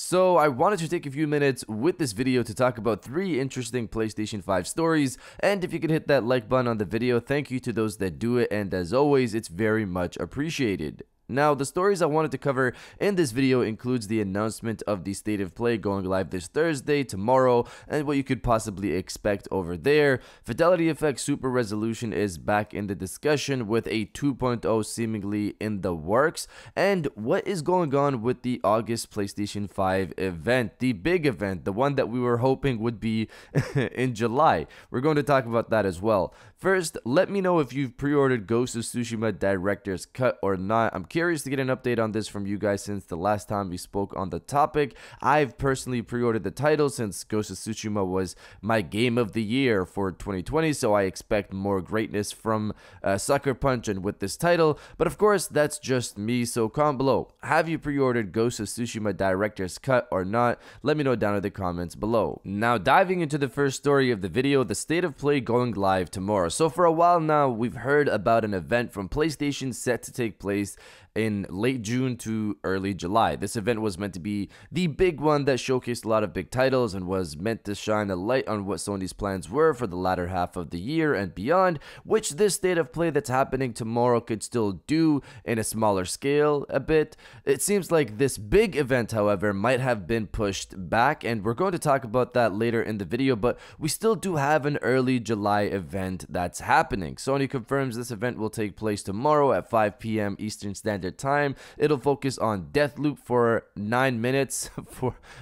So I wanted to take a few minutes with this video to talk about 3 interesting PlayStation 5 stories, and if you could hit that like button on the video, thank you to those that do it, and as always, it's very much appreciated. Now, the stories I wanted to cover in this video includes the announcement of the State of Play going live this Thursday, tomorrow, and what you could possibly expect over there. Fidelity Effect Super Resolution is back in the discussion with a 2.0 seemingly in the works, and what is going on with the August PlayStation 5 event, the big event, the one that we were hoping would be in July. We're going to talk about that as well. First, let me know if you've pre-ordered Ghost of Tsushima Director's Cut or not. I'm curious to get an update on this from you guys since the last time we spoke on the topic. I've personally pre-ordered the title since Ghost of Tsushima was my game of the year for 2020, so I expect more greatness from Sucker Punch and with this title. But of course, that's just me, so comment below. Have you pre-ordered Ghost of Tsushima Director's Cut or not? Let me know down in the comments below. Now, diving into the first story of the video, the State of Play going live tomorrow. So for a while now, we've heard about an event from PlayStation set to take place in late June to early July. This event was meant to be the big one that showcased a lot of big titles and was meant to shine a light on what Sony's plans were for the latter half of the year and beyond, which this State of Play that's happening tomorrow could still do in a smaller scale a bit. It seems like this big event, however, might have been pushed back, and we're going to talk about that later in the video, but we still do have an early July event that's happening. Sony confirms this event will take place tomorrow at 5 p.m. Eastern Standard Time. It'll focus on Deathloop for 9 minutes.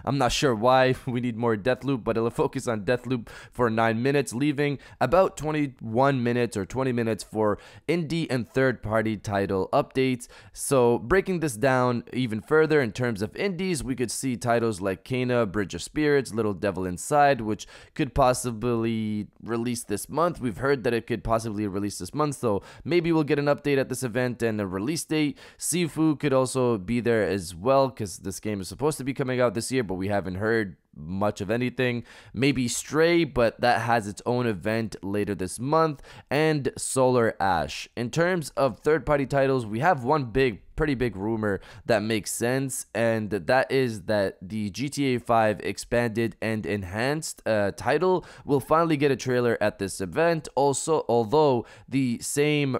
I'm not sure why we need more Deathloop, but it'll focus on Deathloop for 9 minutes, leaving about 21 minutes or 20 minutes for indie and third-party title updates. So breaking this down even further in terms of indies, we could see titles like Kena, Bridge of Spirits, Little Devil Inside, which could possibly release this month. We've heard that it could possibly release this month, so maybe we'll get an update at this event and a release date. Sifu could also be there as well because this game is supposed to be coming out this year, but we haven't heard much of anything. Maybe Stray, but that has its own event later this month, and Solar Ash. In terms of third-party titles, we have one pretty big rumor that makes sense, and that is that the GTA 5 expanded and enhanced title will finally get a trailer at this event. Also, although the same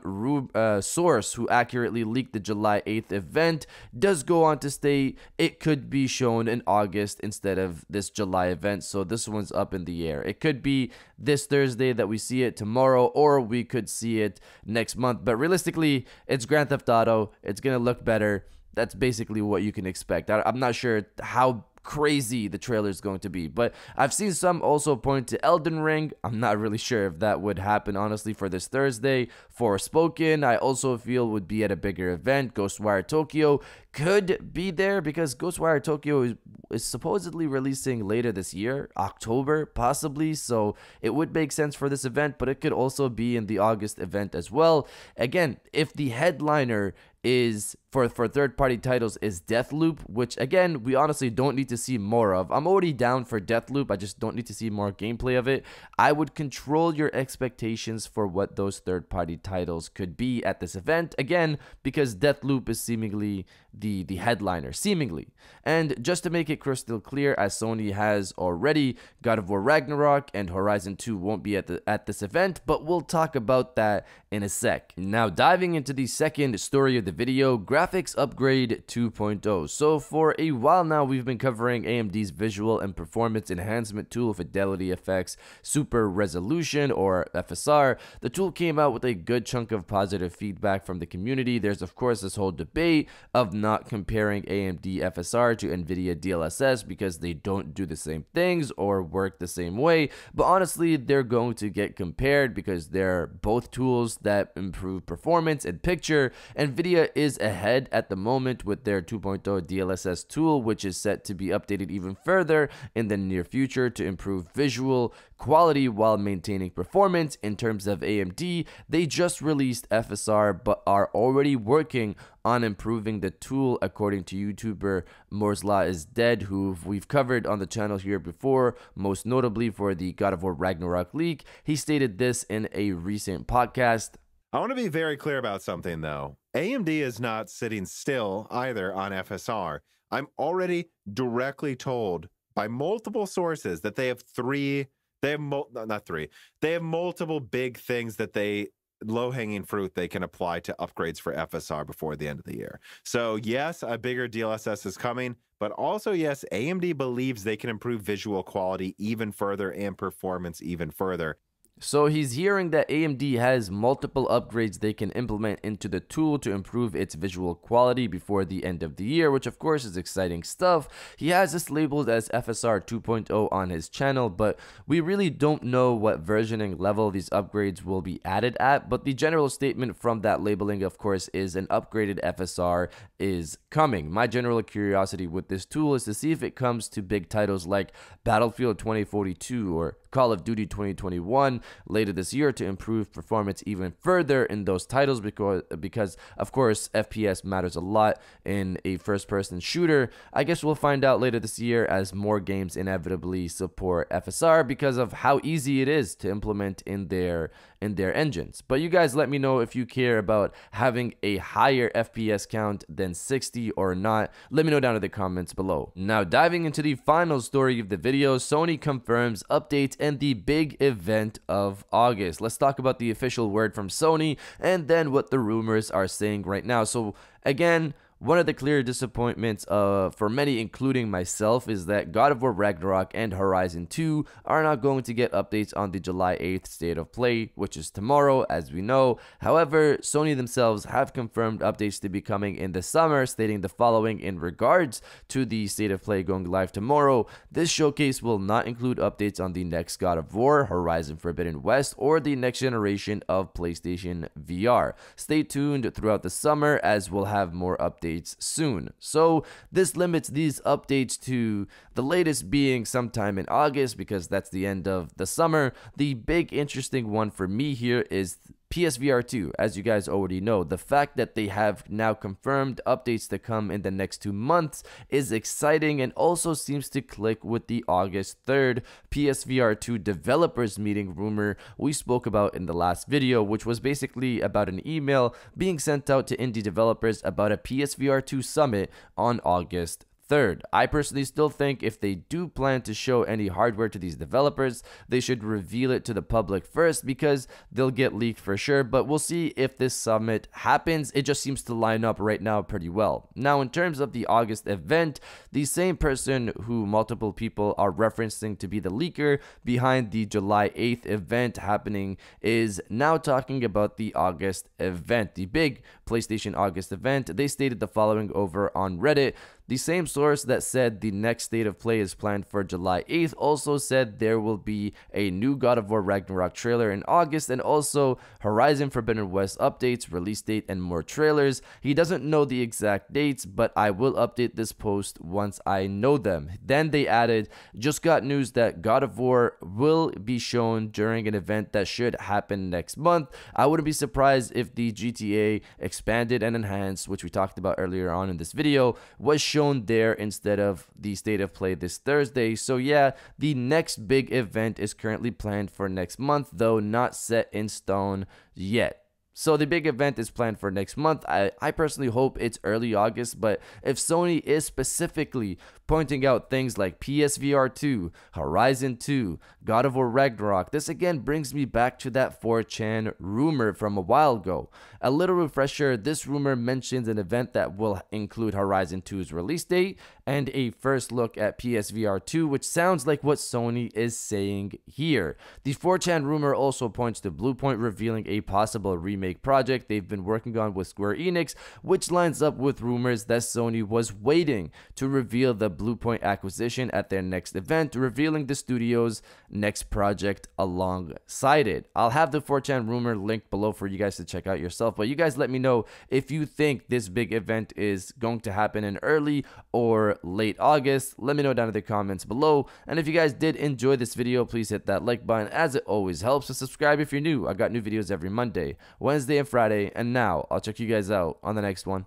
source who accurately leaked the July 8th event does go on to state it could be shown in August instead of this July event, so this one's up in the air. It could be this Thursday that we see it tomorrow, or we could see it next month, but realistically, it's Grand Theft Auto. It's gonna look better. That's basically what you can expect. I'm not sure how crazy the trailer is going to be, but I've seen some also point to Elden Ring. I'm not really sure if that would happen honestly for this Thursday. Forspoken, I also feel would be at a bigger event. Ghostwire Tokyo could be there because Ghostwire Tokyo is supposedly releasing later this year, October possibly, so it would make sense for this event, but it could also be in the August event as well. Again, if the headliner is for third-party titles is Deathloop, which again we honestly don't need to see more of. I'm already down for Deathloop, I just don't need to see more gameplay of it. I would control your expectations for what those third-party titles could be at this event, again because Deathloop is seemingly the headliner, seemingly. And just to make it crystal clear, as Sony has already, God of War Ragnarok and Horizon 2 won't be at this event, but we'll talk about that in a sec. Now diving into the second story of the video, Graphics Upgrade 2.0. So for a while now, we've been covering AMD's visual and performance enhancement tool, Fidelity Effects Super Resolution, or FSR. The tool came out with a good chunk of positive feedback from the community. There's of course this whole debate of not comparing AMD FSR to NVIDIA DLSS because they don't do the same things or work the same way, but honestly they're going to get compared because they're both tools that improve performance and picture. NVIDIA is ahead at the moment with their 2.0 DLSS tool, which is set to be updated even further in the near future to improve visual quality while maintaining performance. In terms of AMD, they just released FSR but are already working on improving the tool, according to YouTuber Moore's Law is Dead, who we've covered on the channel here before, most notably for the God of War Ragnarok leak. He stated this in a recent podcast. I want to be very clear about something though. AMD is not sitting still either on FSR. I'm already directly told by multiple sources that they have not three, they have multiple big things that low-hanging fruit they can apply to upgrades for FSR before the end of the year. So yes, a bigger DLSS is coming, but also yes, AMD believes they can improve visual quality even further and performance even further. So he's hearing that AMD has multiple upgrades they can implement into the tool to improve its visual quality before the end of the year, which of course is exciting stuff. He has this labeled as FSR 2.0 on his channel, but we really don't know what versioning level these upgrades will be added at, but the general statement from that labeling, of course, is an upgraded FSR is coming. My general curiosity with this tool is to see if it comes to big titles like Battlefield 2042 or Call of Duty 2021 later this year to improve performance even further in those titles, because of course FPS matters a lot in a first-person shooter. I guess we'll find out later this year as more games inevitably support FSR because of how easy it is to implement in their engines. But you guys let me know if you care about having a higher FPS count than 60 or not. Let me know down in the comments below. Now diving into the final story of the video, Sony confirms updates and the big event of August. Let's talk about the official word from Sony and then what the rumors are saying right now. So again, one of the clear disappointments for many, including myself, is that God of War Ragnarok and Horizon 2 are not going to get updates on the July 8th State of Play, which is tomorrow, as we know. However, Sony themselves have confirmed updates to be coming in the summer, stating the following in regards to the State of Play going live tomorrow. This showcase will not include updates on the next God of War, Horizon Forbidden West, or the next generation of PlayStation VR. Stay tuned throughout the summer as we'll have more updates soon. So this limits these updates to the latest being sometime in August, because that's the end of the summer. The big interesting one for me here is PSVR 2, as you guys already know. The fact that they have now confirmed updates to come in the next 2 months is exciting and also seems to click with the August 3rd PSVR 2 developers meeting rumor we spoke about in the last video, which was basically about an email being sent out to indie developers about a PSVR 2 summit on August 3rd. I personally still think if they do plan to show any hardware to these developers, they should reveal it to the public first, because they'll get leaked for sure, but we'll see if this summit happens. It just seems to line up right now pretty well. Now, in terms of the August event, the same person who multiple people are referencing to be the leaker behind the July 8th event happening is now talking about the August event, the big PlayStation August event. They stated the following over on Reddit. The same source that said the next State of Play is planned for July 8th also said there will be a new God of War Ragnarok trailer in August, and also Horizon Forbidden West updates, release date, and more trailers. He doesn't know the exact dates, but I will update this post once I know them. Then they added, just got news that God of War will be shown during an event that should happen next month. I wouldn't be surprised if the GTA expanded and enhanced, which we talked about earlier on in this video, was shown there instead of the State of Play this Thursday. So yeah, the next big event is currently planned for next month, though not set in stone yet. So the big event is planned for next month. I personally hope it's early August, but if Sony is specifically pointing out things like PSVR 2, Horizon 2, God of War Ragnarok, this again brings me back to that 4chan rumor from a while ago. A little refresher, this rumor mentions an event that will include Horizon 2's release date and a first look at PSVR 2, which sounds like what Sony is saying here. The 4chan rumor also points to Bluepoint revealing a possible remake project they've been working on with Square Enix, which lines up with rumors that Sony was waiting to reveal the Bluepoint acquisition at their next event, revealing the studio's next project alongside it. I'll have the 4chan rumor linked below for you guys to check out yourself, but you guys let me know if you think this big event is going to happen in early or late August. Let me know down in the comments below, and if you guys did enjoy this video, please hit that like button as it always helps, and subscribe if you're new. I got new videos every Monday, Wednesday, and Friday, and now I'll check you guys out on the next one.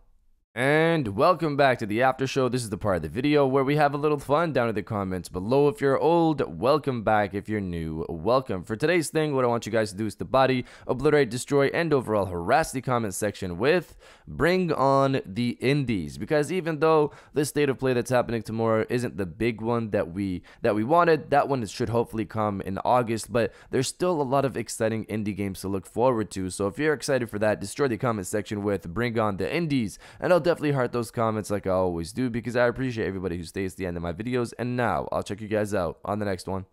And welcome back to the after show. This is the part of the video where we have a little fun down in the comments below. If you're old, welcome back. If you're new, welcome. For today's thing, what I want you guys to do is to body, obliterate, destroy, and overall harass the comment section with bring on the indies. Because even though the state of play that's happening tomorrow isn't the big one that we wanted, that one should hopefully come in August, but there's still a lot of exciting indie games to look forward to. So if you're excited for that, destroy the comment section with bring on the indies, and I'll definitely heart those comments like I always do because I appreciate everybody who stays to the end of my videos. And now I'll check you guys out on the next one.